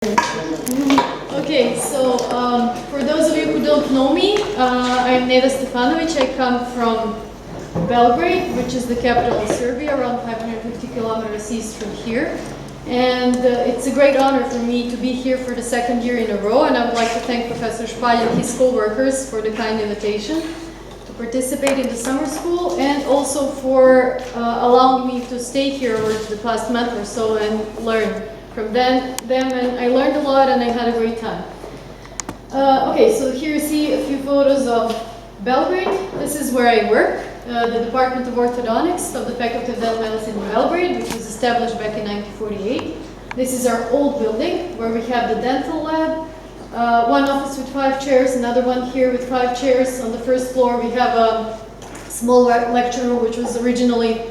Okay, so for those of you who don't know me, I'm Neda Stefanovic. I come from Belgrade, which is the capital of Serbia, around 550 kilometers east from here. And it's a great honor for me to be here for the second year in a row, and I would like to thank Professor Špalj and his co-workers for the kind invitation to participate in the summer school, and also for allowing me to stay here over the past month or so and learn from them, and I learned a lot and I had a great time. Okay, so here you see a few photos of Belgrade. This is where I work, the Department of Orthodontics of the Faculty of Dental Medicine in Belgrade, which was established back in 1948. This is our old building where we have the dental lab, one office with 5 chairs, another one here with 5 chairs. On the first floor we have a small lecture room which was originally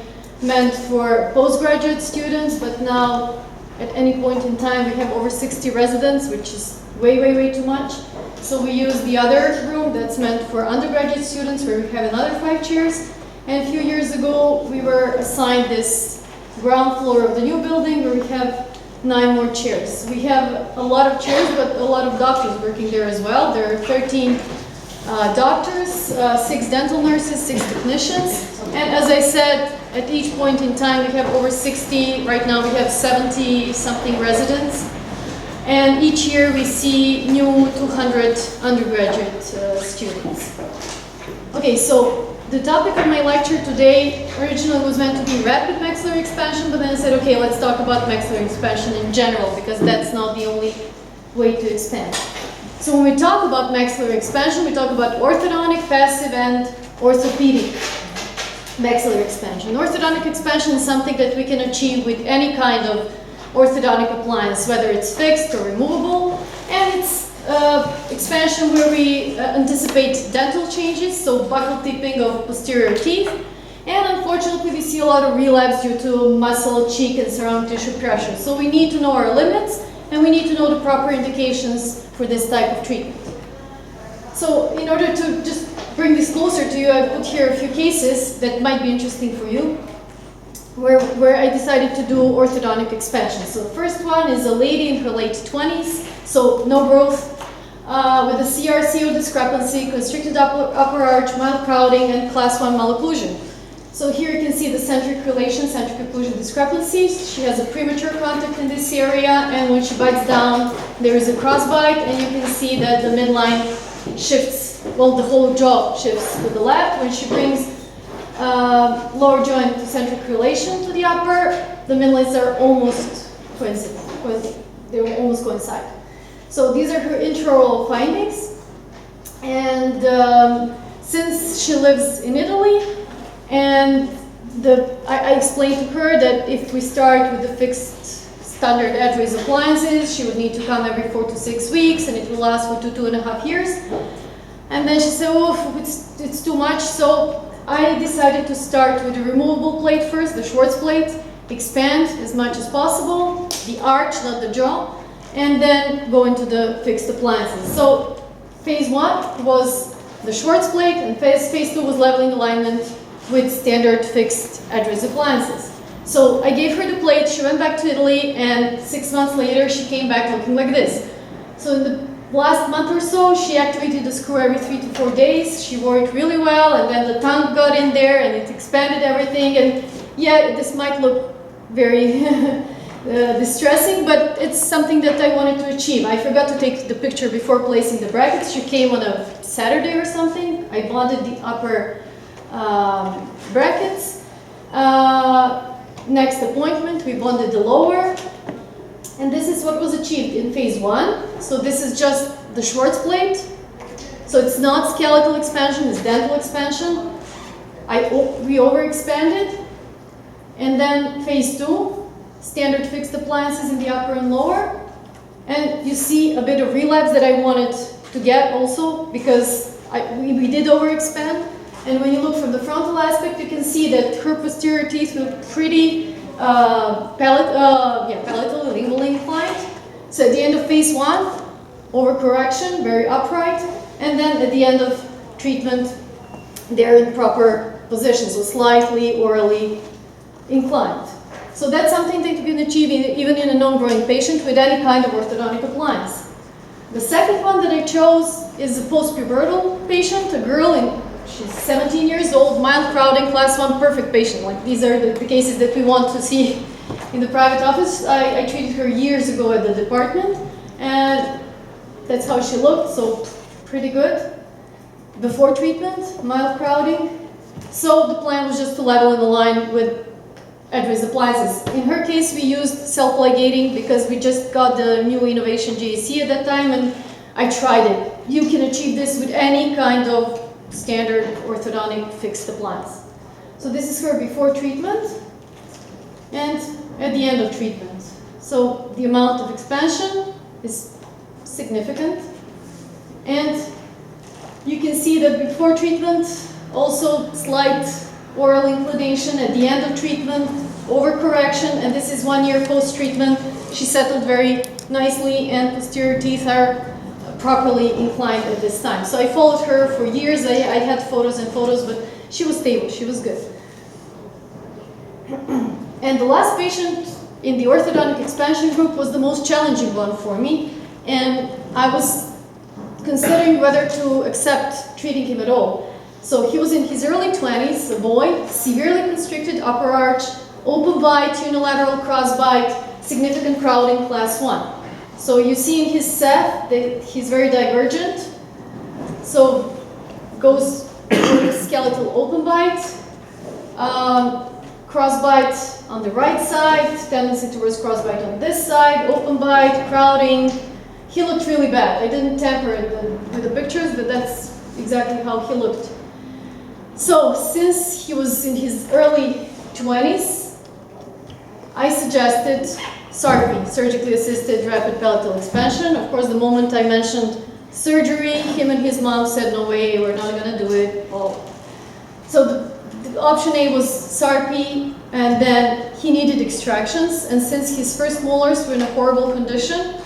meant for postgraduate students, but now at any point in time we have over 60 residents, which is way too much. So we use the other room that's meant for undergraduate students, where we have another 5 chairs. And a few years ago we were assigned this ground floor of the new building where we have 9 more chairs. We have a lot of chairs, but a lot of doctors working there as well. There are 13 doctors, 6 dental nurses, 6 technicians. And as I said, at each point in time we have over 60, right now we have 70 something residents. And each year we see new 200 undergraduate students. Okay, so the topic of my lecture today originally was meant to be rapid maxillary expansion, but then I said, okay, let's talk about maxillary expansion in general, because that's not the only way to expand. So when we talk about maxillary expansion, we talk about orthodontic, passive, and orthopedic maxillary expansion. Orthodontic expansion is something that we can achieve with any kind of orthodontic appliance, whether it's fixed or removable, and it's expansion where we anticipate dental changes, so buccal tipping of posterior teeth, and unfortunately we see a lot of relapse due to muscle, cheek, and surrounding tissue pressure. So we need to know our limits, and we need to know the proper indications for this type of treatment. So in order to just bring this closer to you, I put here a few cases that might be interesting for you, where I decided to do orthodontic expansion. So the first one is a lady in her late 20s, so no growth, with a CRCO discrepancy, constricted upper arch, mild crowding, and class 1 malocclusion. So here you can see the centric relation, centric occlusion discrepancies. She has a premature contact in this area, and when she bites down, there is a crossbite, and you can see that the midline shifts, well, the whole jaw shifts to the left. When she brings lower joint to centric relation to the upper, the midlines are almost coincident. They will almost coincide. So these are her intraoral findings. And since she lives in Italy, and I explained to her that if we start with the fixed standard edgeways appliances, she would need to come every 4 to 6 weeks, and it will last for 2.5 years. And then she said, oh, it's too much. So I decided to start with the removable plate first, the Schwartz plate, expand as much as possible, the arch, not the jaw, and then go into the fixed appliances. So phase 1 was the Schwartz plate, and phase 2 was leveling alignment with standard fixed edgeways appliances. So I gave her the plate, she went back to Italy, and 6 months later she came back looking like this. So in the last month or so, she activated the screw every 3 to 4 days. She wore it really well, and then the tongue got in there and it expanded everything. And yeah, this might look very distressing, but it's something that I wanted to achieve. I forgot to take the picture before placing the brackets. She came on a Saturday or something. I bonded the upper brackets. Next appointment, we bonded the lower. And this is what was achieved in phase 1. So this is just the Schwartz plate. So it's not skeletal expansion, it's dental expansion. We overexpanded. And then phase 2, standard fixed appliances in the upper and lower. And you see a bit of relapse that I wanted to get also, because we did overexpand. And when you look from the frontal aspect, you can see that her posterior teeth were pretty palatally, lingually inclined. So at the end of phase 1, overcorrection, very upright, and then at the end of treatment, they're in proper position, so slightly orally inclined. So that's something that you can achieve even in a non-growing patient with any kind of orthodontic appliance. The second one that I chose is a post-pubertal patient, a girl, she's 17 years old, mild crowding, class 1, perfect patient. Like, these are the cases that we want to see in the private office. I treated her years ago at the department, and that's how she looked, so pretty good. Before treatment, mild crowding. So the plan was just to level in the line with Edwards appliances. In her case, we used self-ligating because we just got the new innovation JAC at that time, and I tried it. You can achieve this with any kind of standard orthodontic fixed appliance. So this is her before treatment and at the end of treatment. So the amount of expansion is significant, and you can see that before treatment, also slight oral inclination. At the end of treatment, overcorrection, and this is 1 year post-treatment. She settled very nicely, and posterior teeth are properly inclined at this time. So I followed her for years. I had photos and photos, but she was stable, she was good. And the last patient in the orthodontic expansion group was the most challenging one for me, and I was considering whether to accept treating him at all. So he was in his early 20s, a boy, severely constricted upper arch, open bite, unilateral crossbite, significant crowding, class 1. So you see in his set that he's very divergent. So goes with skeletal open bite, crossbite on the right side, tendency towards crossbite on this side, open bite, crowding. He looked really bad. I didn't tamper it with the pictures, but that's exactly how he looked. So since he was in his early 20s, I suggested SARPI, surgically assisted rapid palatal expansion. Of course, the moment I mentioned surgery, him and his mom said, no way, we're not gonna do it. Oh. So the option A was SARPI, and then he needed extractions, and since his first molars were in a horrible condition,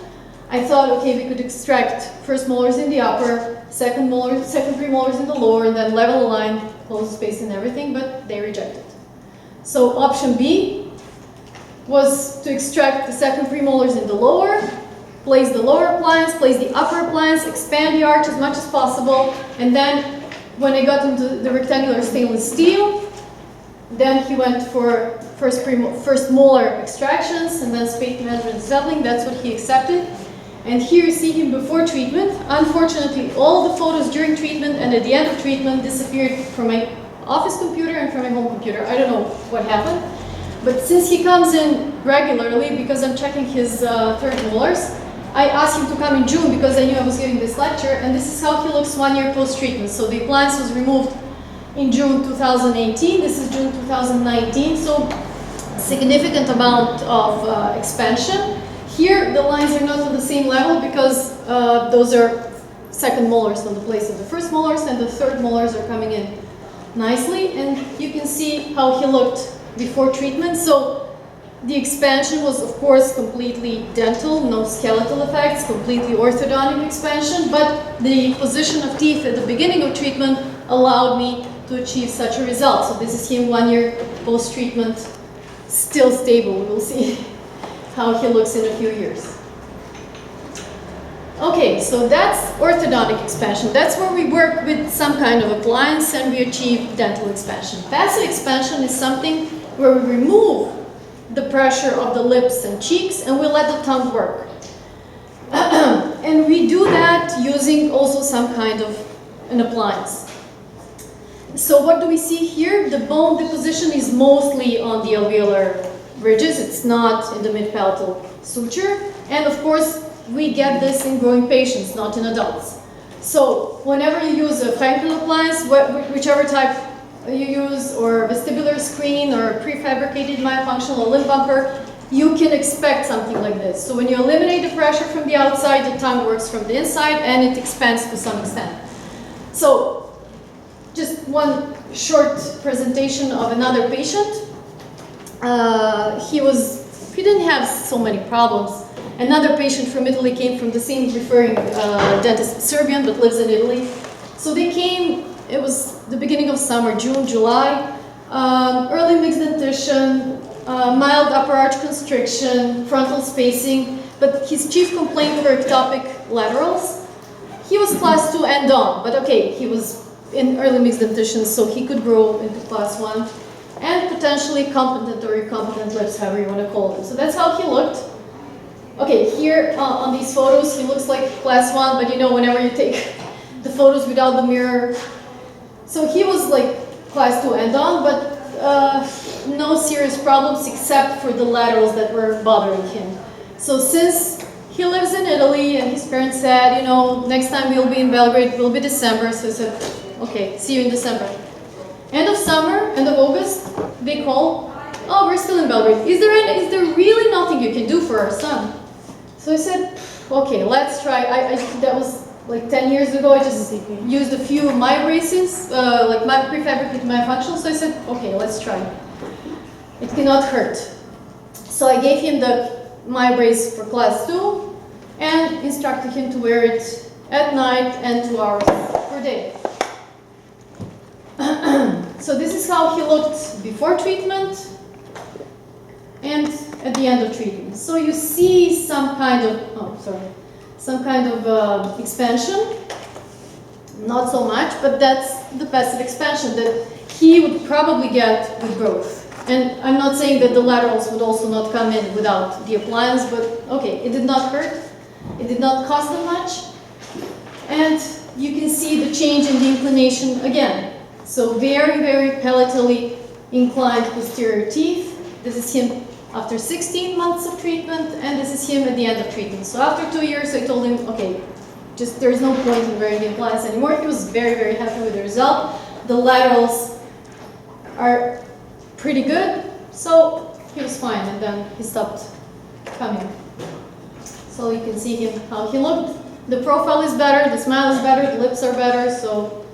I thought, okay, we could extract first molars in the upper, second three molars in the lower, and then level the line, close the space and everything, but they rejected. So option B was to extract the second three molars in the lower, place the lower appliance, place the upper appliance, expand the arch as much as possible, and then when I got into the rectangular stainless steel, then he went for first molar extractions and then space management settling. That's what he accepted. And here you see him before treatment. Unfortunately, all the photos during treatment and at the end of treatment disappeared from my office computer and from my home computer. I don't know what happened. But since he comes in regularly, because I'm checking his third molars, I asked him to come in June because I knew I was giving this lecture, and this is how he looks 1 year post-treatment. So the appliance was removed in June 2018. This is June 2019, so significant amount of expansion. Here, the lines are not on the same level because those are second molars on the place of the first molars, and the third molars are coming in nicely. And you can see how he looked before treatment. So the expansion was, of course, completely dental, no skeletal effects, completely orthodontic expansion, but the position of teeth at the beginning of treatment allowed me to achieve such a result. So this is him 1 year post-treatment, still stable. We'll see how he looks in a few years. Okay, so that's orthodontic expansion. That's where we work with some kind of appliance and we achieve dental expansion. Passive expansion is something where we remove the pressure of the lips and cheeks and we let the tongue work. And we do that using also some kind of an appliance. So what do we see here? The bone deposition is mostly on the alveolar ridges. It's not in the mid-palatal suture. And of course, we get this in growing patients, not in adults. So whenever you use a Frankel appliance, whichever type you use, or vestibular screen, or prefabricated myofunctional limb bumper, you can expect something like this. So when you eliminate the pressure from the outside, the tongue works from the inside and it expands to some extent. So just one short presentation of another patient. He didn't have so many problems. Another patient from Italy came from the same referring dentist, Serbian, but lives in Italy. So they came, it was the beginning of summer, June, July, early mixed dentition, mild upper arch constriction, frontal spacing, but his chief complaint were ectopic laterals. He was class 2 and on, but okay, he was in early mixed dentition, so he could grow into class 1, and potentially competent or recompetent lips, however you want to call it. So that's how he looked. Okay, here on these photos, he looks like class 1, but you know, whenever you take the photos without the mirror, so he was like class 2 and on, but no serious problems except for the laterals that were bothering him. So since he lives in Italy and his parents said, you know, next time we'll be in Belgrade, it will be December, so I said, okay, see you in December. End of summer, end of August, they call, oh, we're still in Belgrade. Is there really nothing you can do for our son? So I said, okay, let's try. That was like 10 years ago. I just used a few of my braces, like my prefabricated myofunctional. So I said, okay, let's try. It cannot hurt. So I gave him the my brace for class 2 and instructed him to wear it at night and 2 hours per day. So this is how he looked before treatment and at the end of treatment. So you see some kind of expansion, not so much, but that's the passive expansion that he would probably get with growth. And I'm not saying that the laterals would also not come in without the appliance, but okay, it did not hurt, it did not cost them much, and you can see the change in the inclination again. So very, very palatally inclined posterior teeth. This is him after 16 months of treatment, and this is him at the end of treatment. So after 2 years, I told him, okay, just there's no point in wearing the appliance anymore. He was very, very happy with the result. The laterals are pretty good, so he was fine, and then he stopped coming. So you can see him, how he looked. The profile is better, the smile is better, the lips are better, so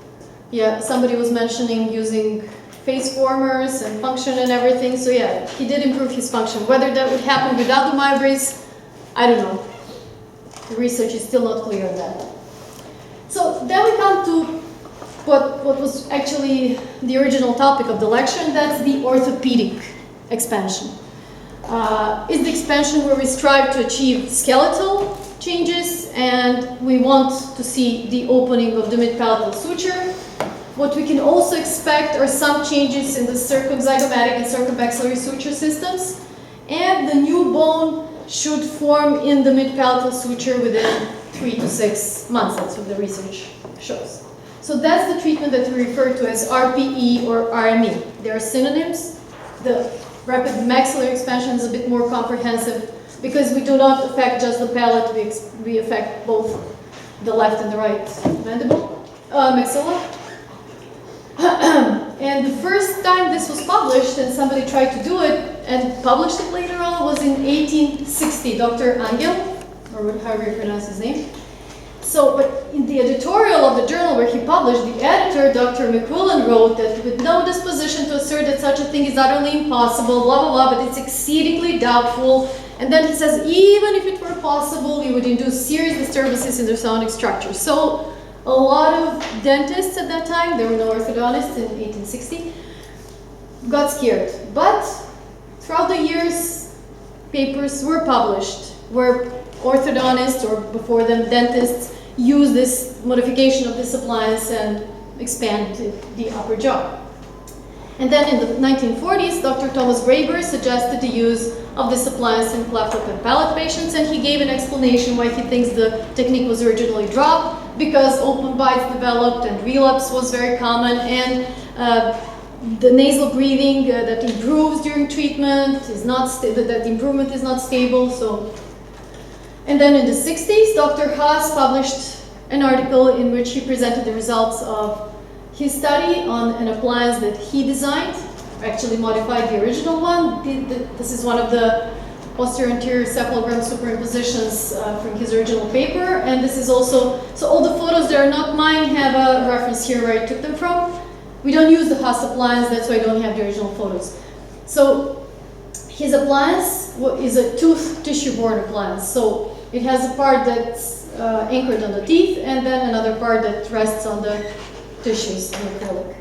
yeah, somebody was mentioning using face formers and function and everything, so yeah, he did improve his function. Whether that would happen without the MyBrace, I don't know. The research is still not clear on that. So then we come to what was actually the original topic of the lecture, and that's the orthopedic expansion. Is the expansion where we strive to achieve skeletal changes and we want to see the opening of the mid-palatal suture. What we can also expect are some changes in the circumzygomatic and circummaxillary suture systems, and the new bone should form in the mid-palatal suture within 3 to 6 months. That's what the research shows. So that's the treatment that we refer to as RPE or RME. They are synonyms. The rapid maxillary expansion is a bit more comprehensive because we do not affect just the palate, we affect both the left and the right mandible, maxilla. And the first time this was published and somebody tried to do it and published it later on was in 1860, Dr. Angel, or however you pronounce his name. So, but in the editorial of the journal where he published, the editor, Dr. McQuillan, wrote that with no disposition to assert that such a thing is utterly impossible, blah, blah, blah, but it's exceedingly doubtful. And then he says, even if it were possible, it would induce serious disturbances in their sonic structure. So, a lot of dentists at that time, there were no orthodontists in 1860, got scared. But throughout the years, papers were published where orthodontists, or before them dentists, used this modification of this appliance and expanded the upper jaw. And then in the 1940s, Dr. Thomas Graeber suggested the use of this appliance in cleft lip and palate patients, and he gave an explanation why he thinks the technique was originally dropped, because open bites developed and relapse was very common, and the nasal breathing that improves during treatment is not that improvement is not stable. So, and then in the 60s, Dr. Haas published an article in which he presented the results of his study on an appliance that he designed, actually modified the original one. This is one of the posterior anterior cephalogram superimpositions from his original paper, and this is also, so all the photos that are not mine have a reference here where I took them from. We don't use the Haas appliance, that's why I don't have the original photos. So his appliance is a tooth tissue-borne appliance. So it has a part that's anchored on the teeth, and then another part that rests on the tissues in acrylic.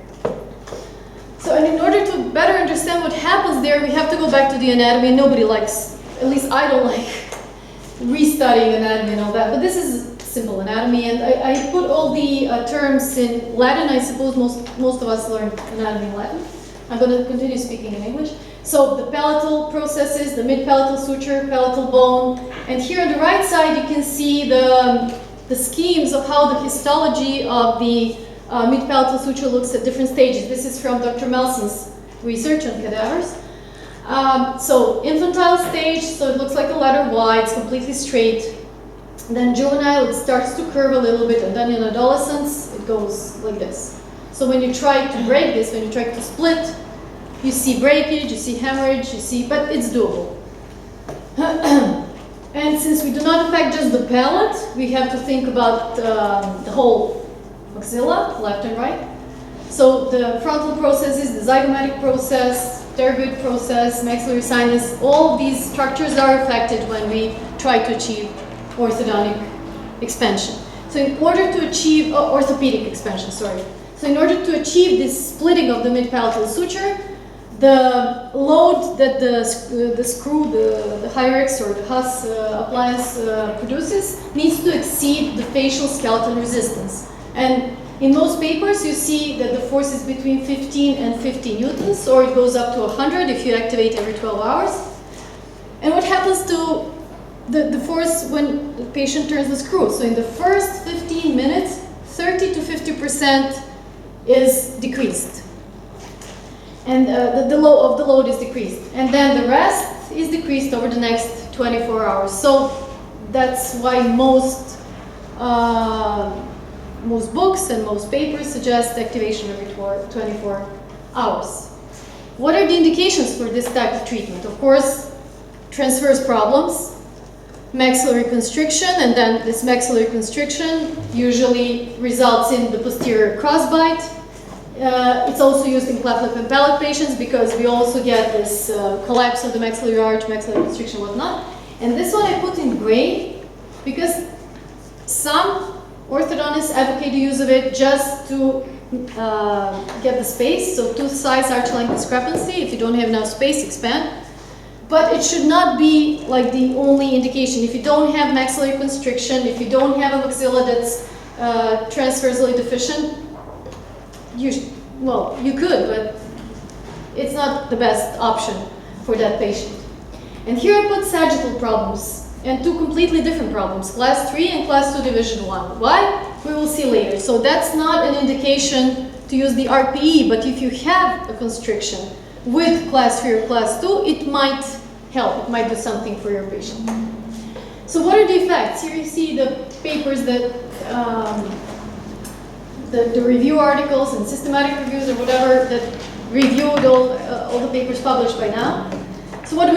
So, and in order to better understand what happens there, we have to go back to the anatomy. Nobody likes, at least I don't like, restudying anatomy and all that. But this is simple anatomy, and I put all the terms in Latin. I suppose most of us learn anatomy in Latin. I'm going to continue speaking in English. So the palatal processes, the mid-palatal suture, palatal bone, and here on the right side you can see the schemes of how the histology of the mid-palatal suture looks at different stages. This is from Dr. Melson's research on cadavers. So infantile stage, so it looks like a letter Y, it's completely straight. Then juvenile, it starts to curve a little bit, and then in adolescence, it goes like this. So when you try to break this, when you try to split, you see breakage, you see hemorrhage, you see, but it's doable. And since we do not affect just the palate, we have to think about the whole maxilla, left and right. So the frontal processes, the zygomatic process, pterygoid process, maxillary sinus, all of these structures are affected when we try to achieve orthodontic expansion. So in order to achieve, orthopedic expansion, sorry. So in order to achieve this splitting of the mid-palatal suture, the load that the screw, the Hyrex or the Huss appliance produces needs to exceed the facial skeleton resistance. And in most papers you see that the force is between 15 and 50 newtons, or it goes up to 100 if you activate every 12 hours. And what happens to the force when the patient turns the screw? So in the first 15 minutes, 30 to 50% is decreased. And the load is decreased. And then the rest is decreased over the next 24 hours. So that's why most books and most papers suggest activation every 24 hours. What are the indications for this type of treatment? Of course, transverse problems, maxillary constriction, and then this maxillary constriction usually results in the posterior crossbite. It's also used in cleft lip and palate patients because we also get this collapse of the maxillary arch, maxillary constriction, whatnot. And this one I put in gray because some orthodontists advocate the use of it just to get the space, so tooth size, arch length discrepancy. If you don't have enough space, expand. But it should not be like the only indication. If you don't have maxillary constriction, if you don't have a maxilla that's transversely deficient, you could, but it's not the best option for that patient. And here I put sagittal problems, and two completely different problems, class 3 and class 2 division 1. Why? We will see later. So that's not an indication to use the RPE, but if you have a constriction with class 3 or class 2, it might help, it might do something for your patient. So what are the effects? Here you see the papers that the review articles and systematic reviews or whatever that reviewed all the papers published by now. So what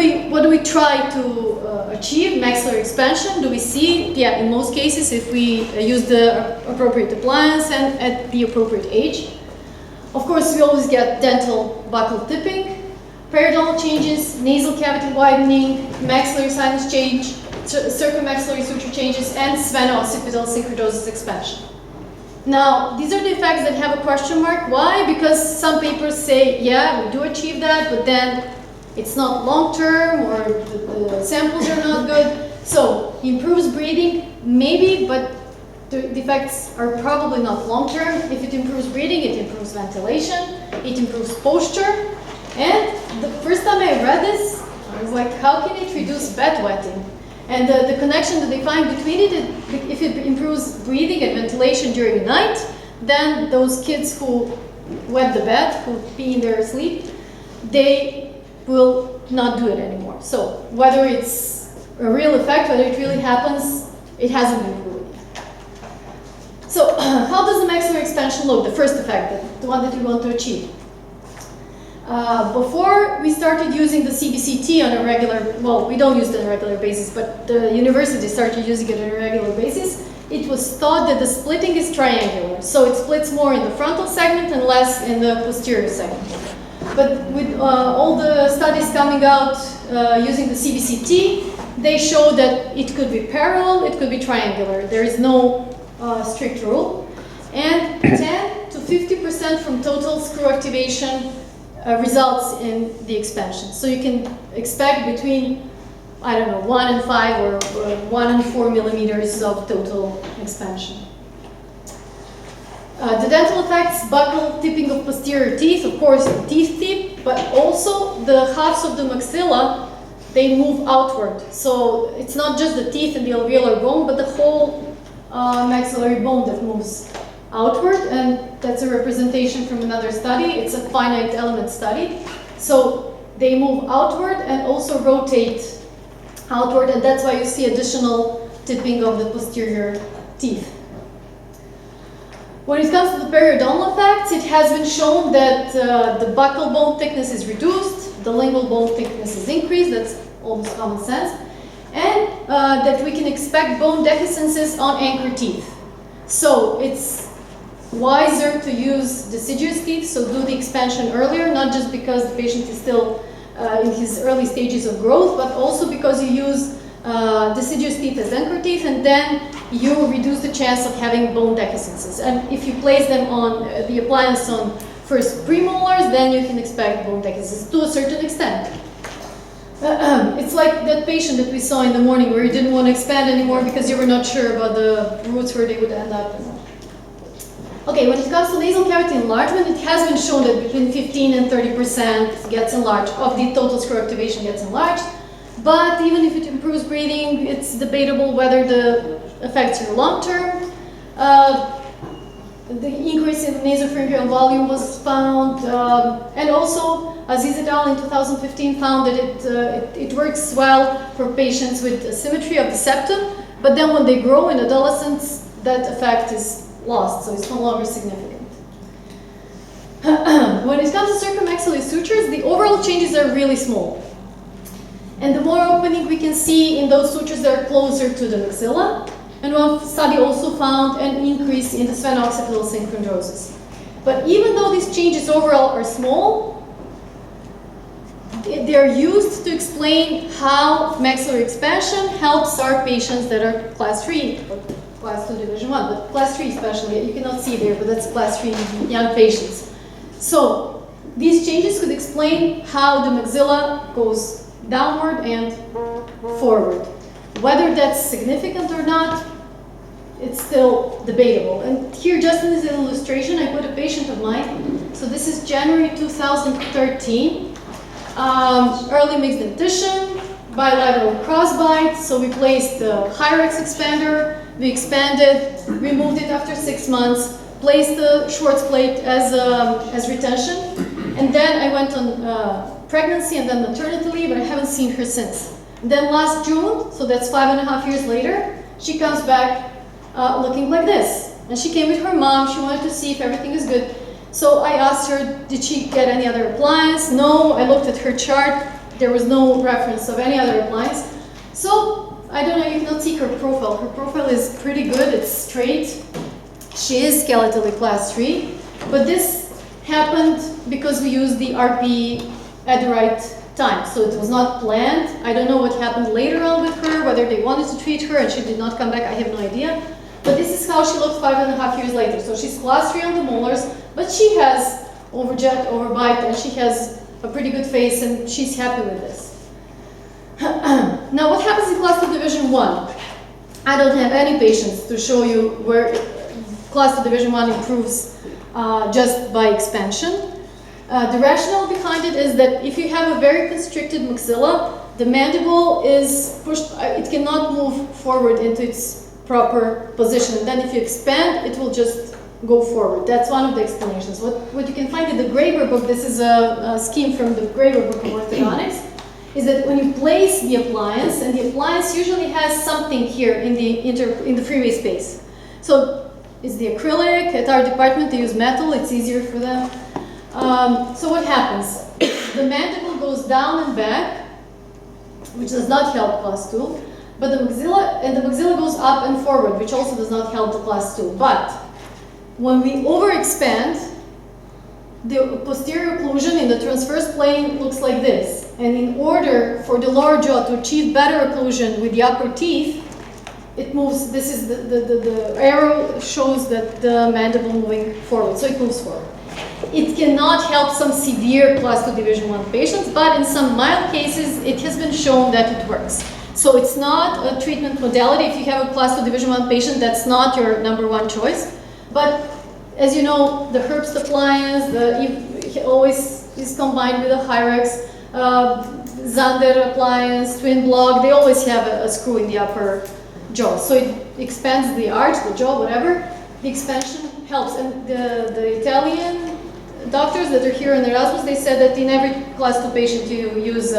do we try to achieve? Maxillary expansion. Do we see? Yeah, in most cases, if we use the appropriate appliance and at the appropriate age. Of course, we always get dental buccal tipping, periodontal changes, nasal cavity widening, maxillary sinus change, circummaxillary suture changes, and spheno-occipital syncridosis expansion. Now, these are the effects that have a question mark. Why? Because some papers say, yeah, we do achieve that, but then it's not long-term, or the samples are not good. So, improves breathing, maybe, but the effects are probably not long-term. If it improves breathing, it improves ventilation, it improves posture. And the first time I read this, I was like, how can it reduce bedwetting? And the connection that they find between it, if it improves breathing and ventilation during the night, then those kids who wet the bed, who pee in their sleep, they will not do it anymore. So whether it's a real effect, whether it really happens, it hasn't been proven yet. So how does the maxillary expansion look? The first effect, the one that we want to achieve. Before we started using the CBCT on a regular, well, we don't use it on a regular basis, but the university started using it on a regular basis, it was thought that the splitting is triangular. So it splits more in the frontal segment and less in the posterior segment. But with all the studies coming out using the CBCT, they show that it could be parallel, it could be triangular. There is no strict rule. And 10 to 50% from total screw activation results in the expansion. So you can expect between, I don't know, 1 and 5 or 1 and 4 millimeters of total expansion. The dental effects, buccal tipping of posterior teeth, of course the teeth tip, but also the halves of the maxilla, they move outward. So it's not just the teeth and the alveolar bone, but the whole maxillary bone that moves outward, and that's a representation from another study. It's a finite element study. So they move outward and also rotate outward, and that's why you see additional tipping of the posterior teeth. When it comes to the periodontal effects, it has been shown that the buccal bone thickness is reduced, the lingual bone thickness is increased, that's almost common sense, and that we can expect bone dehiscences on anchor teeth. So it's wiser to use deciduous teeth, so do the expansion earlier, not just because the patient is still in his early stages of growth, but also because you use deciduous teeth as anchor teeth, and then you reduce the chance of having bone dehiscences. And if you place them on the appliance on first premolars, then you can expect bone dehiscences to a certain extent. It's like that patient that we saw in the morning where you didn't want to expand anymore because you were not sure about the roots where they would end up. Okay, when it comes to nasal cavity enlargement, it has been shown that between 15 and 30% gets enlarged, of the total screw activation gets enlarged. But even if it improves breathing, it's debatable whether the effects are long-term. The increase in nasopharyngeal volume was found, and also Aziz et al. In 2015 found that it works well for patients with asymmetry of the septum, but then when they grow in adolescence, that effect is lost, so it's no longer significant. When it comes to circummaxillary sutures, the overall changes are really small. And the more opening we can see in those sutures that are closer to the maxilla. And one study also found an increase in the spheno-occipital synchondrosis. But even though these changes overall are small, they're used to explain how maxillary expansion helps our patients that are class 3, or class 2 division 1, but class 3 especially, you cannot see there, but that's class 3 young patients. So these changes could explain how the maxilla goes downward and forward. Whether that's significant or not, it's still debatable. And here, just in this illustration, I put a patient of mine. So this is January 2013. Early mixed dentition, bilateral crossbite. So we placed the Hyrax expander, we expanded, removed it after 6 months, placed the Schwartz plate as retention, and then I went on pregnancy and then maternity leave, but I haven't seen her since. Then last June, so that's 5.5 years later, she comes back looking like this. And she came with her mom, she wanted to see if everything is good. So I asked her, did she get any other appliance? No, I looked at her chart, there was no reference of any other appliance. So, I don't know, you cannot see her profile. Her profile is pretty good, it's straight. She is skeletally class 3, but this happened because we used the RP at the right time. So it was not planned. I don't know what happened later on with her, whether they wanted to treat her and she did not come back, I have no idea. But this is how she looks 5.5 years later. So she's class 3 on the molars, but she has overjet, overbite, and she has a pretty good face and she's happy with this. Now what happens in class 2 division 1? I don't have any patients to show you where class 2 division 1 improves just by expansion. The rationale behind it is that if you have a very constricted maxilla, the mandible is pushed, it cannot move forward into its proper position. And then if you expand, it will just go forward. That's one of the explanations. What you can find in the Graeber book, this is a scheme from the Graeber book of orthodontics, is that when you place the appliance, and the appliance usually has something here in the freeway space. So it's the acrylic. At our department they use metal, it's easier for them. So what happens? The mandible goes down and back, which does not help class 2, but the maxilla goes up and forward, which also does not help the class 2. But when we overexpand, the posterior occlusion in the transverse plane looks like this. And in order for the lower jaw to achieve better occlusion with the upper teeth, it moves, this is the arrow shows that the mandible moving forward, so it moves forward. It cannot help some severe class 2 division 1 patients, but in some mild cases, it has been shown that it works. So it's not a treatment modality. If you have a class 2 division 1 patient, that's not your #1 choice. But as you know, the Herbst appliance, always is combined with a Hyrex, Zander appliance, twin block, they always have a screw in the upper jaw. So it expands the arch, the jaw, whatever. The expansion helps. And the Italian doctors that are here in Erasmus, they said that in every class 2 patient you use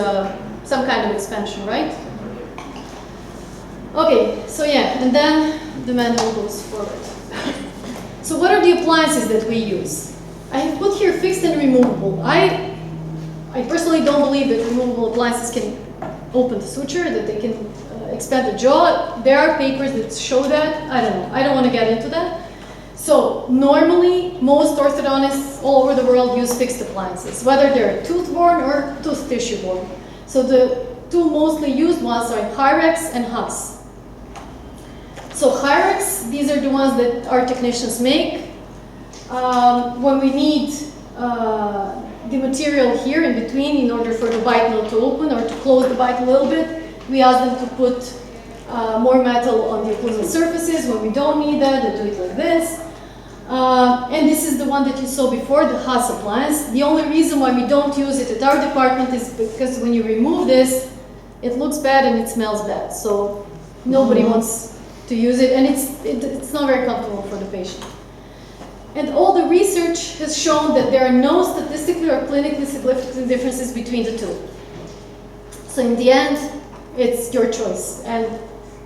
some kind of expansion, right? Okay, so yeah, and then the mandible goes forward. So what are the appliances that we use? I have put here fixed and removable. I personally don't believe that removable appliances can open the suture, that they can expand the jaw. There are papers that show that. I don't know. I don't want to get into that. So normally, most orthodontists all over the world use fixed appliances, whether they're tooth-borne or tooth tissue-borne. So the two mostly used ones are Hyrex and Haas. So Hyrex, these are the ones that our technicians make. When we need the material here in between in order for the bite not to open or to close the bite a little bit, we ask them to put more metal on the occlusal surfaces. When we don't need that, they do it like this. And this is the one that you saw before, the Haas appliance. The only reason why we don't use it at our department is because when you remove this, it looks bad and it smells bad. So nobody wants to use it, and it's not very comfortable for the patient. And all the research has shown that there are no statistically or clinically significant differences between the two. So in the end, it's your choice. And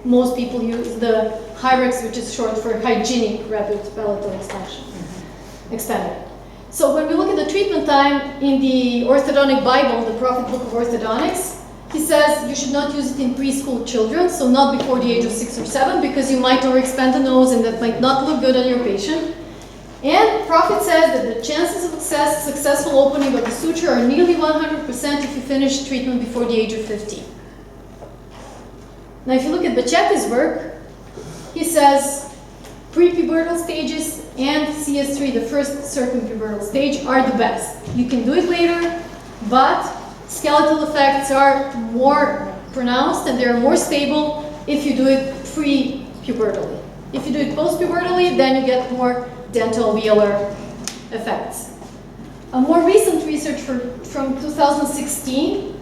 most people use the Hyrex, which is short for hygienic rapid palatal expander. So when we look at the treatment time in the Orthodontic Bible, the Prophet Book of Orthodontics, he says you should not use it in preschool children, so not before the age of 6 or 7, because you might overexpand the nose and that might not look good on your patient. And Prophet says that the chances of successful opening of the suture are nearly 100% if you finish treatment before the age of 15. Now if you look at Bachetti's work, he says pre-pubertal stages and CS3, the first circumpubertal stage, are the best. You can do it later, but skeletal effects are more pronounced and they're more stable if you do it pre-pubertally. If you do it post-pubertally, then you get more dental velar effects. A more recent research from 2016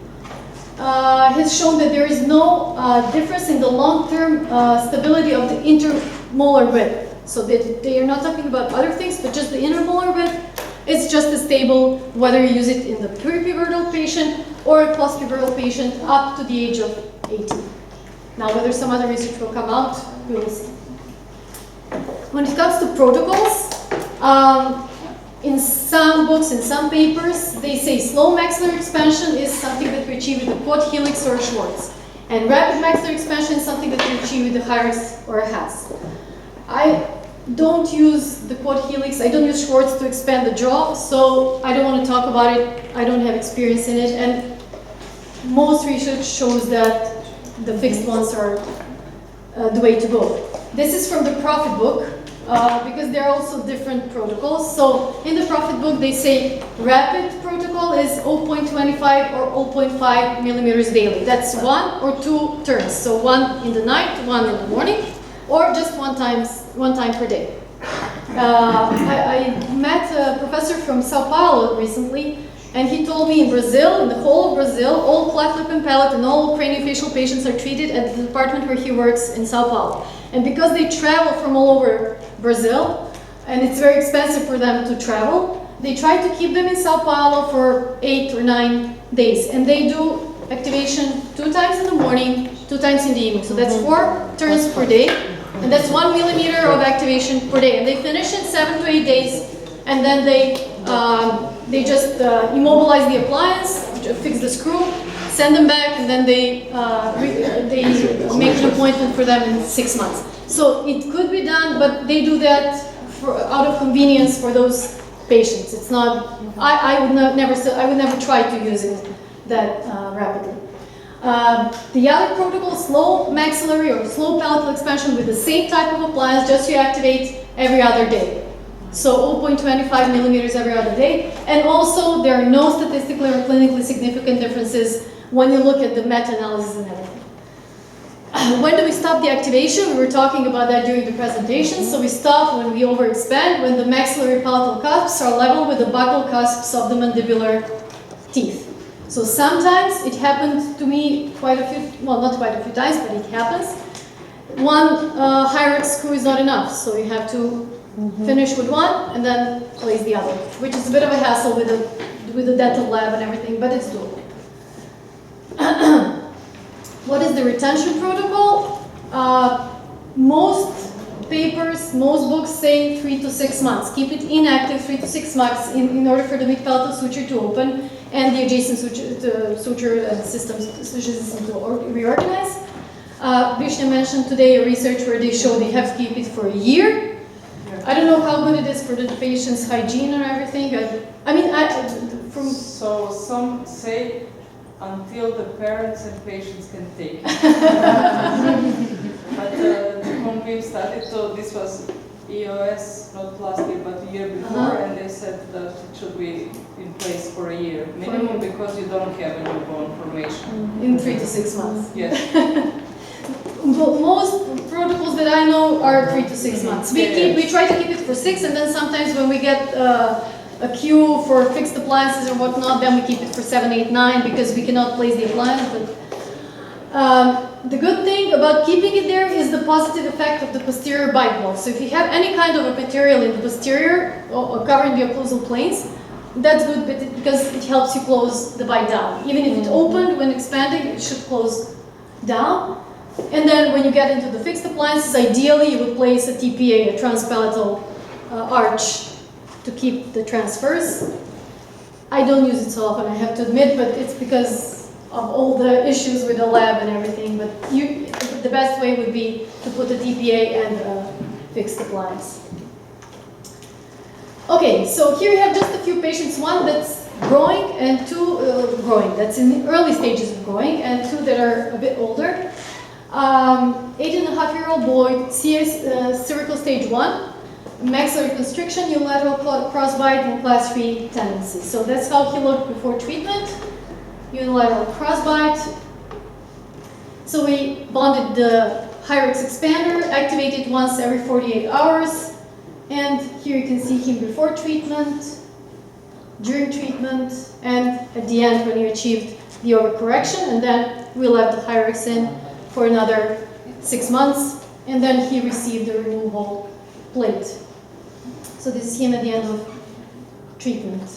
has shown that there is no difference in the long-term stability of the intermolar width. So they are not talking about other things, but just the intermolar width. It's just as stable whether you use it in the pre-pubertal patient or a post-pubertal patient up to the age of 18. Now, whether some other research will come out, we will see. When it comes to protocols, in some books, in some papers, they say slow maxillary expansion is something that we achieve with the quad helix or a Schwartz. And rapid maxillary expansion is something that we achieve with the Hyrex or a Haas. I don't use the quad helix, I don't use Schwartz to expand the jaw, so I don't want to talk about it. I don't have experience in it, and most research shows that the fixed ones are the way to go. This is from the Prophet book, because there are also different protocols. So in the Prophet book, they say rapid protocol is 0.25 or 0.5 millimeters daily. That's 1 or 2 turns. So 1 in the night, 1 in the morning, or just one time per day. I met a professor from Sao Paulo recently, and he told me in Brazil, in the whole of Brazil, all cleft lip and palate and all craniofacial patients are treated at the department where he works in Sao Paulo. And because they travel from all over Brazil, and it's very expensive for them to travel, they try to keep them in Sao Paulo for 8 or 9 days. And they do activation 2 times in the morning, 2 times in the evening. So that's 4 turns per day. And that's 1 millimeter of activation per day. And they finish in 7 to 8 days. And then they just immobilize the appliance, fix the screw, send them back, and then they make an appointment for them in 6 months. So it could be done, but they do that out of convenience for those patients. It's not. I would never try to use it that rapidly. The other protocol, slow maxillary or slow palatal expansion with the same type of appliance, just you activate every other day. So 0.25 millimeters every other day. And also, there are no statistically or clinically significant differences when you look at the meta-analysis and everything. When do we stop the activation? We were talking about that during the presentation. So we stop when we overexpand, when the maxillary palatal cusps are level with the buccal cusps of the mandibular teeth. So sometimes it happened to me quite a few, well, not quite a few times, but it happens. One Hyrax screw is not enough, so you have to finish with one and then place the other, which is a bit of a hassle with the dental lab and everything, but it's doable. What is the retention protocol? Most papers, most books say 3 to 6 months. Keep it inactive 3 to 6 months in order for the mid-palatal suture to open and the adjacent suture systems to reorganize. Vishnu mentioned today a research where they show they have to keep it for a year. I don't know how good it is for the patient's hygiene or everything. So some say until the parents and patients can take it. But the Convim study, so this was EOS, not last year, but the year before, and they said that it should be in place for a year minimum because you don't have a new bone formation. In 3 to 6 months. Yes. Most protocols that I know are 3 to 6 months. We try to keep it for 6, and then sometimes when we get a queue for fixed appliances or whatnot, then we keep it for 7, 8, 9 because we cannot place the appliance. But the good thing about keeping it there is the positive effect of the posterior bite block. So if you have any kind of a material in the posterior or covering the occlusal planes, that's good because it helps you close the bite down. Even if it opened when expanding, it should close down. And then when you get into the fixed appliances, ideally you would place a TPA, a transpalatal arch, to keep the transfers. I don't use it so often, I have to admit, but it's because of all the issues with the lab and everything. But the best way would be to put a TPA and a fixed appliance. Okay, so here you have just a few patients, one that's growing and two that's in the early stages of growing, and two that are a bit older. 8.5-year-old boy, cervical stage 1, maxillary constriction, unilateral crossbite, and class 3 tendency. So that's how he looked before treatment. Unilateral crossbite. So we bonded the Hyrax expander, activated once every 48 hours. And here you can see him before treatment, during treatment, and at the end when he achieved the overcorrection. And then we left the Hyrax in for another 6 months, and then he received the removable plate. So this is him at the end of treatment.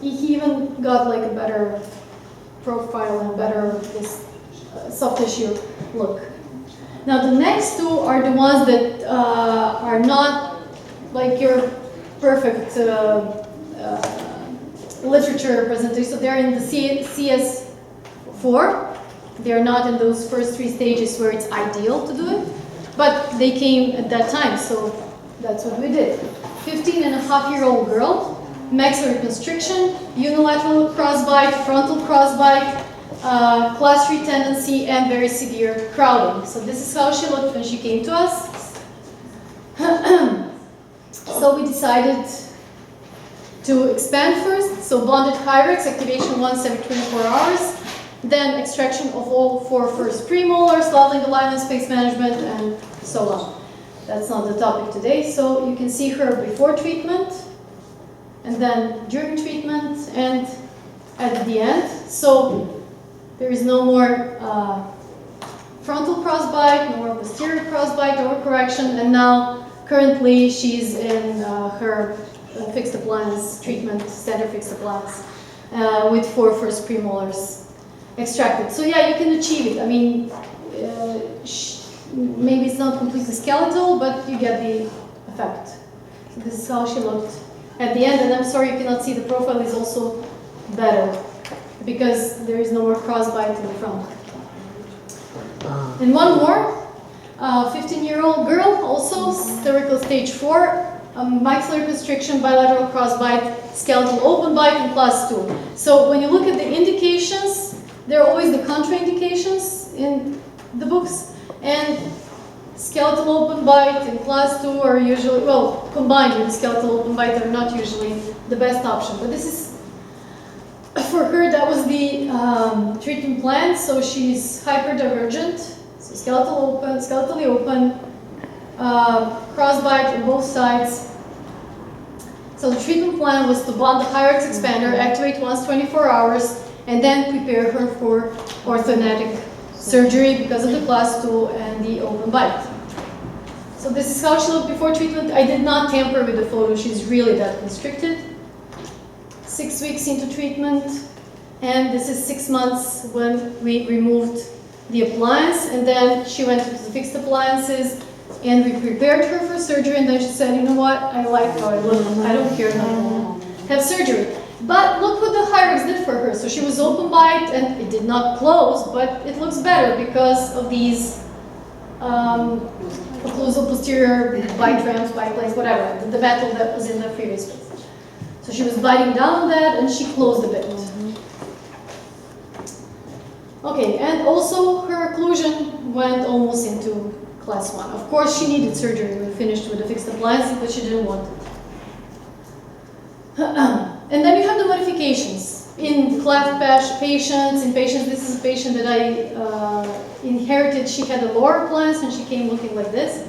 He even got like a better profile and better this soft tissue look. Now the next two are the ones that are not like your perfect literature presentation. So they're in the CS4. They're not in those first 3 stages where it's ideal to do it, but they came at that time, so that's what we did. 15.5-year-old girl, maxillary constriction, unilateral crossbite, frontal crossbite, class 3 tendency, and very severe crowding. So this is how she looked when she came to us. So we decided to expand first, so bonded Hyrax, activation once every 24 hours. Then extraction of all 4 first premolars, leveling alignment, space management, and so on. That's not the topic today. So you can see her before treatment, and then during treatment, and at the end. So there is no more frontal crossbite, no more posterior crossbite, overcorrection, and now currently she's in her fixed appliance treatment, standard fixed appliance, with 4 first premolars extracted. So yeah, you can achieve it. I mean, maybe it's not completely skeletal, but you get the effect. So this is how she looked at the end, and I'm sorry you cannot see the profile is also better because there is no more crossbite in the front. And one more, 15-year-old girl, also cervical stage 4, maxillary constriction, bilateral crossbite, skeletal open bite, and class 2. So when you look at the indications, there are always the contraindications in the books, and skeletal open bite in class 2 are usually, well, combined with skeletal open bite are not usually the best option. But this is, for her, that was the treatment plan. So she's hyperdivergent, so skeletally open, crossbite on both sides. So the treatment plan was to bond the Hyrax expander, activate once 24 hours, and then prepare her for orthodontic surgery because of the class 2 and the open bite. So this is how she looked before treatment. I did not tamper with the photo. She's really that constricted. 6 weeks into treatment, and this is 6 months when we removed the appliance, and then she went to the fixed appliances, and we prepared her for surgery, and then she said, you know what, I like how I look, I don't care now, have surgery. But look what the Hyrax did for her. So she was open bite, and it did not close, but it looks better because of these occlusal posterior bite ramps, bite plates, whatever, the metal that was in the previous one. So she was biting down on that, and she closed a bit. Okay, and also her occlusion went almost into class 1. Of course, she needed surgery when we finished with the fixed appliances, but she didn't want it. And then you have the modifications. In cleft patients, this is a patient that I inherited. She had a lower appliance, and she came looking like this.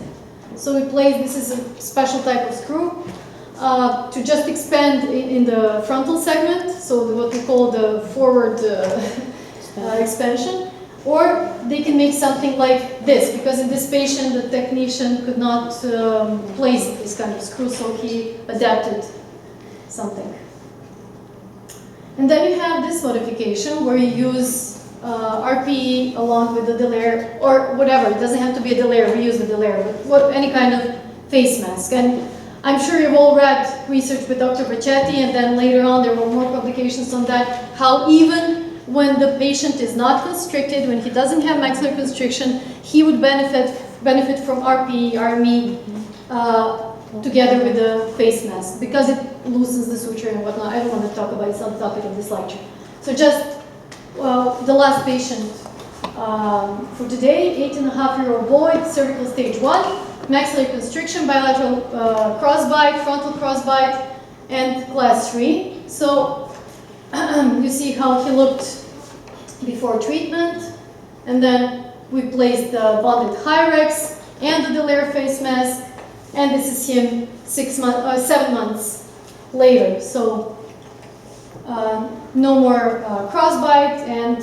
So we placed, this is a special type of screw, to just expand in the frontal segment, so what we call the forward expansion. Or they can make something like this, because in this patient the technician could not place this kind of screw, so he adapted something. And then you have this modification where you use RPE along with the delaire, or whatever, it doesn't have to be a delaire, we use a delaire, but any kind of face mask. And I'm sure you've all read research with Dr. Bracetti, and then later on there were more publications on that, how even when the patient is not constricted, when he doesn't have maxillary constriction, he would benefit from RPE, RME, together with the face mask, because it loosens the suture and whatnot. I don't want to talk about it, it's not the topic of this lecture. So just, the last patient for today, 8.5-year-old boy, cervical stage 1, maxillary constriction, bilateral crossbite, frontal crossbite, and class 3. So you see how he looked before treatment, and then we placed the bonded Hyrax and the delaire face mask, and this is him 7 months later. So no more crossbite, and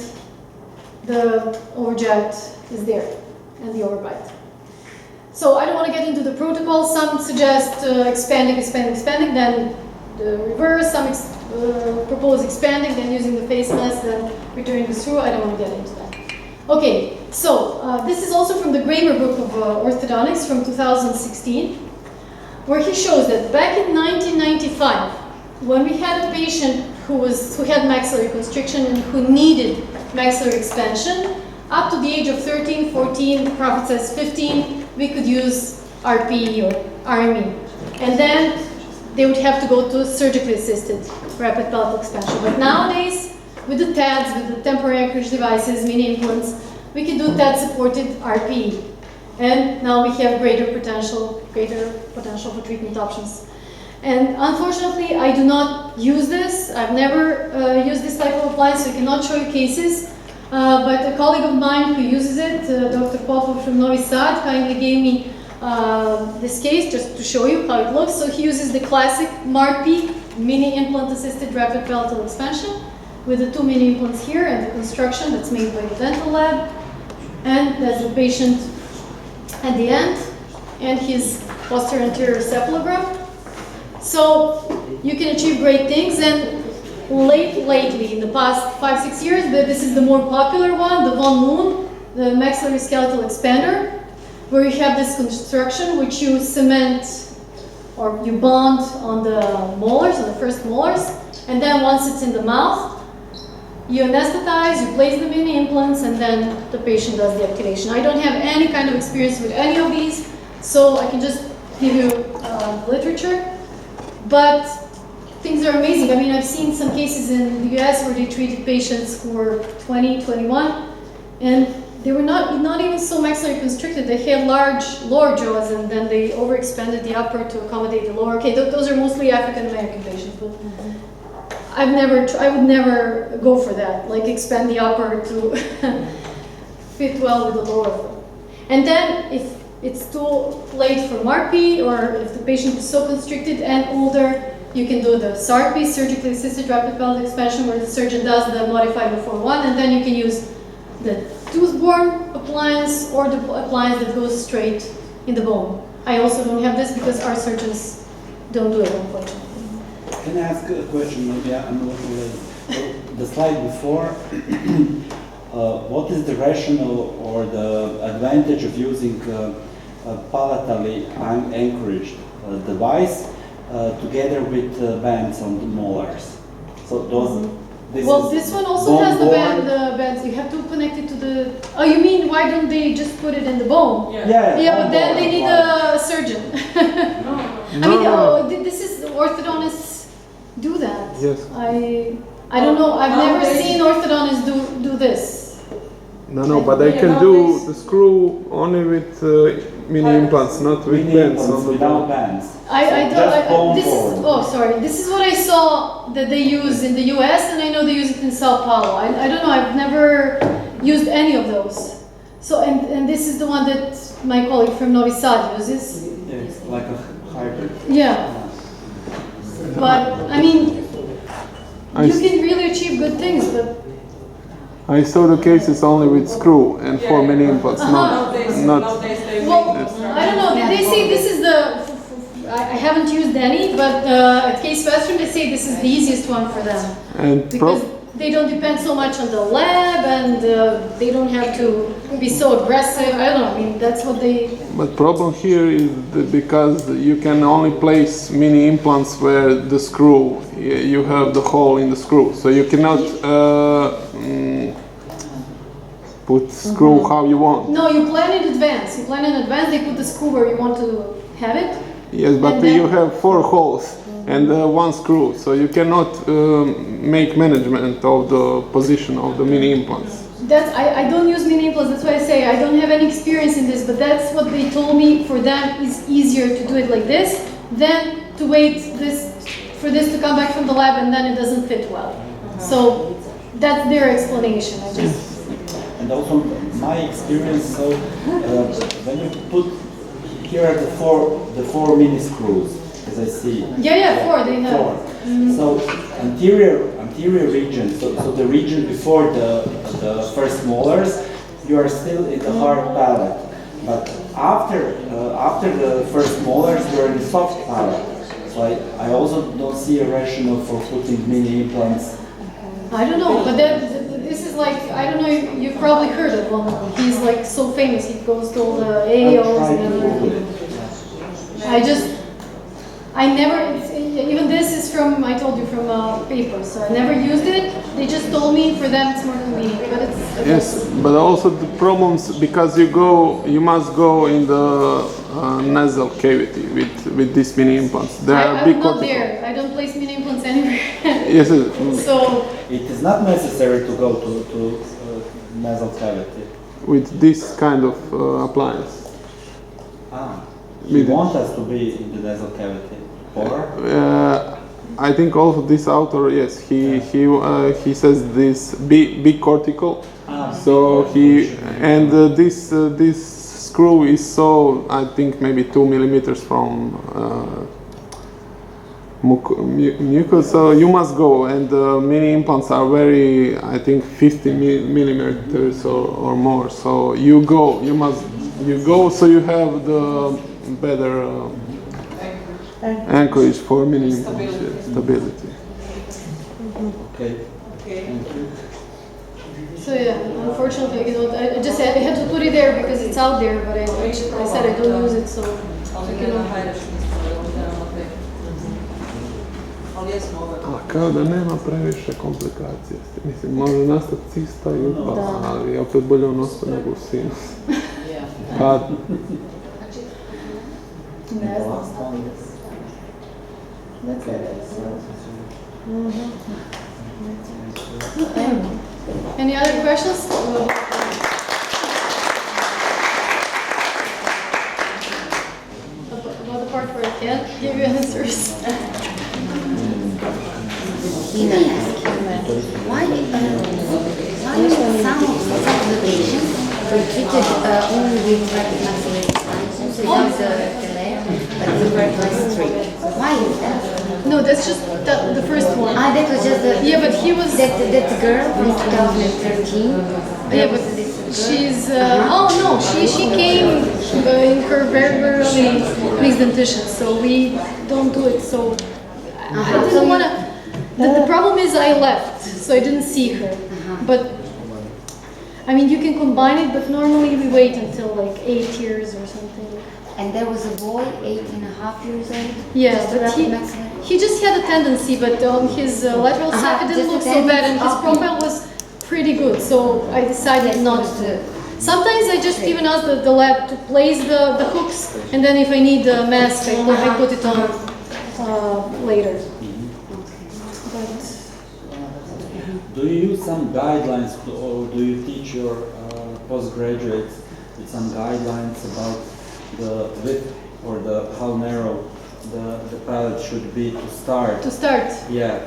the overjet is there, and the overbite. So I don't want to get into the protocol. Some suggest expanding, then the reverse. Some propose expanding, then using the face mask, then returning the screw. I don't want to get into that. Okay, so this is also from the Gramer book of orthodontics from 2016, where he shows that back in 1995, when we had a patient who had maxillary constriction and who needed maxillary expansion, up to the age of 13, 14, the prophet says 15, we could use RPE or RME. And then they would have to go to surgically assisted rapid palatal expansion. But nowadays, with the TADs, with the temporary anchorage devices, mini implants, we can do TAD-supported RPE. And now we have greater potential for treatment options. And unfortunately, I do not use this. I've never used this type of appliance, so I cannot show you cases. But a colleague of mine who uses it, Dr. Popov from Novi Sad, kindly gave me this case just to show you how it looks. So he uses the classic MARPI, mini implant assisted rapid palatal expansion, with the 2 mini implants here and the construction that's made by the dental lab. And there's the patient at the end, and his posterior anterior cephalogram. So you can achieve great things, and lately, in the past 5-6 years, this is the more popular one, the Von Loon, the maxillary skeletal expander, where you have this construction which you cement or you bond on the molars, on the first molars, and then once it's in the mouth, you anesthetize, you place the mini implants, and then the patient does the activation. I don't have any kind of experience with any of these, so I can just give you literature. But things are amazing. I mean, I've seen some cases in the US where they treated patients who were 20, 21, and they were not even so maxillary constricted. They had large lower jaws, and then they overexpanded the upper to accommodate the lower. Okay, those are mostly African American patients, but I would never go for that, like expand the upper to fit well with the lower. And then if it's too late for MARPI, or if the patient is so constricted and older, you can do the SARPI, surgically assisted rapid pelvic expansion, where the surgeon does the modified before one, and then you can use the tooth-borne appliance or the appliance that goes straight in the bone. I also don't have this because our surgeons don't do it, unfortunately. Can I ask a question? Maybe I'm a little late. So the slide before, what is the rationale or the advantage of using a palatally anchored device together with bands on the molars? So those. This one also has the bands. You have to connect it to the. Oh, you mean why don't they just put it in the bone? Yeah, but then they need a surgeon. This is orthodontists do that. Yes. I don't know. I've never seen orthodontists do this. No, but they can do the screw only with mini implants, not with bands. Without bands. This is what I saw that they use in the US, and I know they use it in Sao Paulo. I don't know, I've never used any of those. So, and this is the one that my colleague from Novi Sad uses. Yeah, it's like a hybrid. Yeah. But, I mean, you can really achieve good things, but I saw the cases only with screw and 4 mini implants, not. Well, I don't know. They say this is the. I haven't used any, but at Case Western they say this is the easiest one for them, And because they don't depend so much on the lab, and they don't have to be so aggressive. I don't know. I mean, that's what they. But problem here is because you can only place mini implants where the screw, you have the hole in the screw, so you cannot put screw how you want. No, you plan in advance. They put the screw where you want to have it. Yes, but you have 4 holes and 1 screw, so you cannot make management of the position of the mini implants. I don't use mini implants. That's why I say I don't have any experience in this. But that's what they told me. For them, it's easier to do it like this than to wait for this to come back from the lab, and then it doesn't fit well. So that's their explanation. And also my experience, so when you put, here are the four mini screws, as I see. 4 they have. 4. So anterior region, so the region before the first molars, you are still in the hard palate. But after the first molars, you are in the soft palate. So I also don't see a rationale for putting mini implants. I don't know, but this is like, I don't know, you've probably heard of him. He's like so famous, he goes to all the AOs and everything. Even this is from, I told you, from paper, so I never used it. They just told me for them it's more convenient, but it's... Yes, but also the problems, because you must go in the nasal cavity with these mini implants. They are big I'm not there. I don't place mini implants anywhere. Yes. So it is not necessary to go to nasal cavity. With this kind of appliance. You want us to be in the nasal cavity, or? I think also this author, yes, he says this big cortical. So this screw is so, I think maybe 2 millimeters from mucus, so you must go, and the mini implants are very, I think 50 millimeters or more. So you go, so you have the better anchorage for mini implants, stability. Okay. Thank you. So yeah, unfortunately, I just had to put it there because it's out there, but I said I don't use it, so A kao da nema previše komplikacije. Mislim, može nastati cista i upala, ali opet bolje u nosu nego u sinus. Pa, That's it. Any other questions? About the part where I can't give you answers. Why some of the patients were treated only with maxillary expansions without the layer, but they were less strict? Why is that? No, that's just the first one. That was just the Yeah, but he was. that girl from 2013. Yeah, but she's. Oh no, she came in her very early mixed dentition, so we don't do it. So I So didn't you- want to. The problem is I left, so I didn't see her. But I mean, you can combine it, but normally we wait until like 8 years or something. And there was a boy, 8.5 years old. Yeah, just but without maxillary. he just had a tendency, but his lateral side it didn't just look a so bad, and his tendency. profile was pretty good. So I decided Yes, not to. Sometimes I just even ask the lab to place the hooks, and then if I need the mask, I put it on later. But Do you use some guidelines or do you teach your postgraduates with some guidelines about the width or how narrow the palate should be to start? to start, Yeah.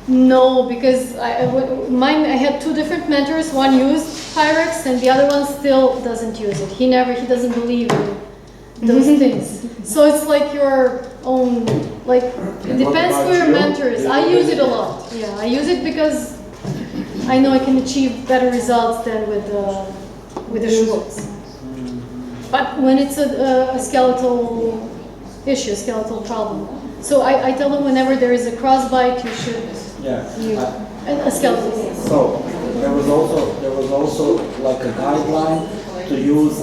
no, because I had two different mentors. One used Pyrex, and the other one still doesn't use it. He doesn't believe in those things. So it's like your own, like it And what depends about for your you? mentors. Do you I use use it a lot. Yeah, I use it because I know I can achieve better results than with the Schwartz. But when it's a skeletal issue, skeletal problem. So I tell them whenever there is a crossbite, you should Yeah. use a skeletal. So there was also like a guideline to use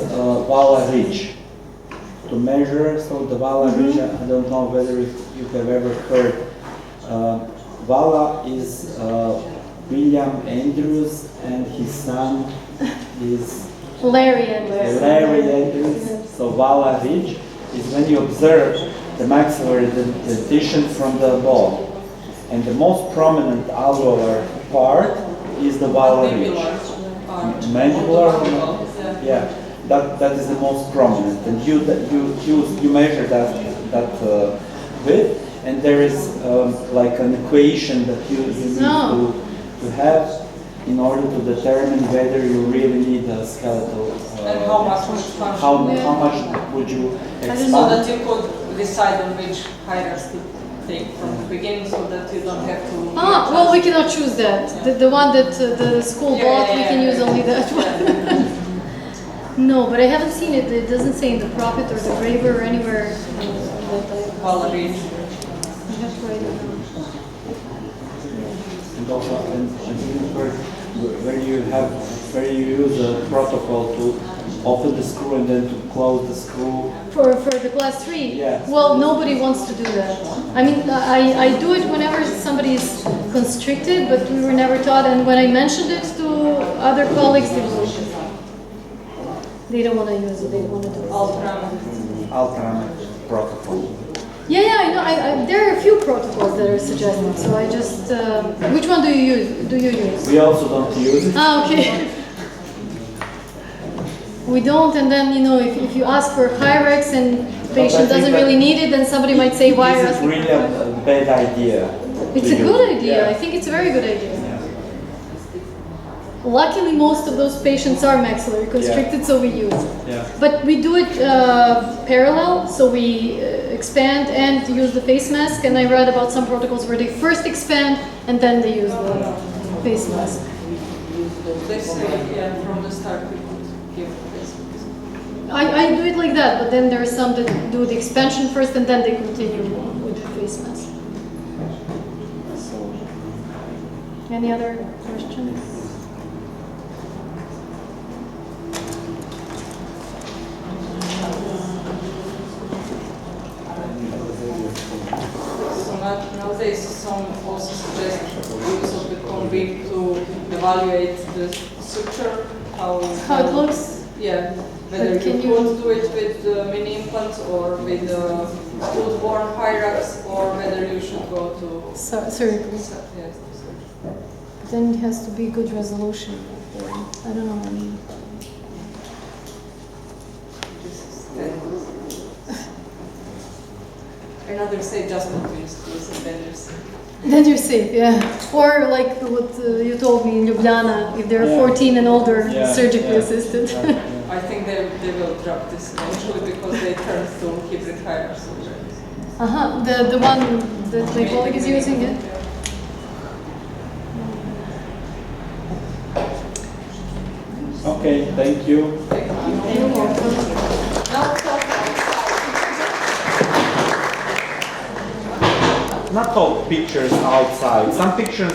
Vala ridge to measure. So the Vala ridge, I don't know whether you have ever heard. Vala is William Andrews, and his son is Larry and Larry Andrews. So Vala ridge is when you observe the maxillary dentition from the bone. And the most prominent alveolar part is the Vala ridge. Mandibular? Yeah, that is the most prominent. And you measure that width, and there is like an equation that you need to have in order to determine whether you really need a skeletal. And how much would function? How much would you expand? So that you could decide on which hires to take from the beginning, so that you don't have to. well, we cannot choose that. The one that the school bought, we can use only that one. No, but I haven't seen it. It doesn't say in the Prophet or the Graver or anywhere. Vala ridge. I have to write it down. And also, where you use a protocol to open the screw and then to close the screw. For the class 3? Yes. Well, nobody wants to do that. I mean, I do it whenever somebody is constricted, but we were never taught. And when I mentioned it to other colleagues, they don't want to use it. They don't want to do it. Ultramed protocol. Yeah, I know. There are a few protocols that are suggested. So I just, which one do you use? We also don't use it. Ah, okay. We don't, and then if you ask for Hyrex and the patient doesn't really need it, then somebody might say, why are you This is asking really for a bad idea. It's to a good use. idea. Yeah. I think it's a very good idea. Yeah. Luckily, most of those patients are maxillary constricted, so we use it. Yeah. But we do it parallel, so we expand and use the face mask. And I read about some protocols where they first expand and then they use the face mask. They say, from the start we could give this. I do it like that, but then there are some that do the expansion first and then they continue with the face mask. So, any other questions? So nowadays some also suggest use of the cone beam to evaluate the structure, How it looks? Yeah, Whether Can you you- could do it with mini implants or with food-borne hyrax, or whether you should go to Surgery. yes, to surgery. Then it has to be good resolution. I don't know. I mean, This is 10. Another say just between schools and then you see. then you're safe, yeah. Or like what you told me in Ljubljana, if they're Yeah. 14 and older, Yeah, surgically yeah. assisted. I think they will drop this eventually because they turn to hybrid hyrax surgery. The one that my colleague is using it. Okay, thank you. You're welcome. Now talk outside. Not all pictures outside. Some pictures